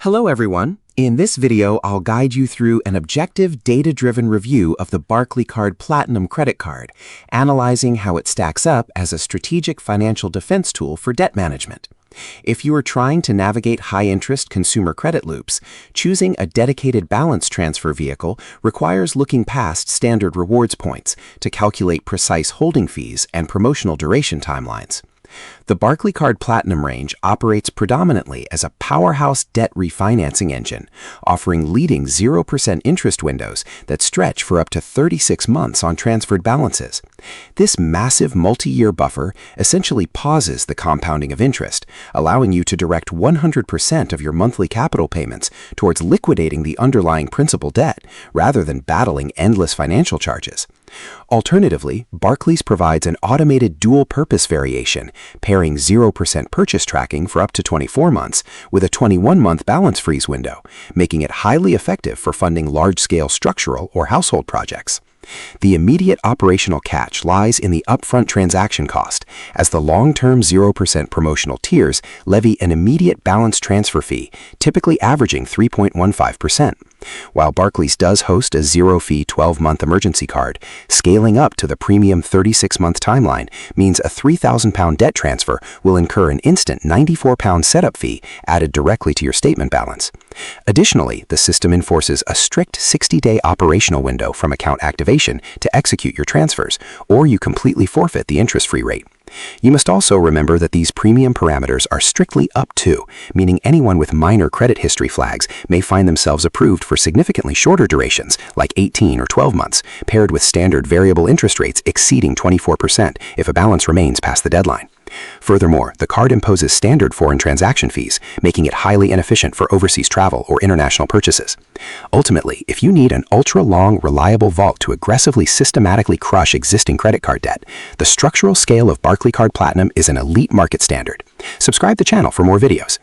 Hello everyone. In this video, I'll guide you through an objective, data-driven review of the Barclaycard Platinum credit card, analyzing how it stacks up as a strategic financial defense tool for debt management. If you are trying to navigate high-interest consumer credit loops, choosing a dedicated balance transfer vehicle requires looking past standard rewards points to calculate precise holding fees and promotional duration timelines. The Barclaycard Platinum range operates predominantly as a powerhouse debt refinancing engine, offering leading 0% interest windows that stretch for up to 36 months on transferred balances. This massive multi-year buffer essentially pauses the compounding of interest, allowing you to direct 100% of your monthly capital payments towards liquidating the underlying principal debt, rather than battling endless financial charges. Alternatively, Barclays provides an automated dual-purpose variation, pairing 0% purchase tracking for up to 24 months with a 21-month balance freeze window, making it highly effective for funding large-scale structural or household projects. The immediate operational catch lies in the upfront transaction cost, as the long-term 0% promotional tiers levy an immediate balance transfer fee, typically averaging 3.15%. While Barclays does host a zero-fee 12-month emergency card, scaling up to the premium 36-month timeline means a £3,000 debt transfer will incur an instant £94 setup fee added directly to your statement balance. Additionally, the system enforces a strict 60-day operational window from account activation to execute your transfers, or you completely forfeit the interest-free rate. You must also remember that these premium parameters are strictly up to, meaning anyone with minor credit history flags may find themselves approved for significantly shorter durations, like 18 or 12 months, paired with standard variable interest rates exceeding 24% if a balance remains past the deadline. Furthermore, the card imposes standard foreign transaction fees, making it highly inefficient for overseas travel or international purchases. Ultimately, if you need an ultra-long, reliable vault to aggressively systematically crush existing credit card debt, the structural scale of Barclaycard Platinum is an elite market standard. Subscribe to the channel for more videos.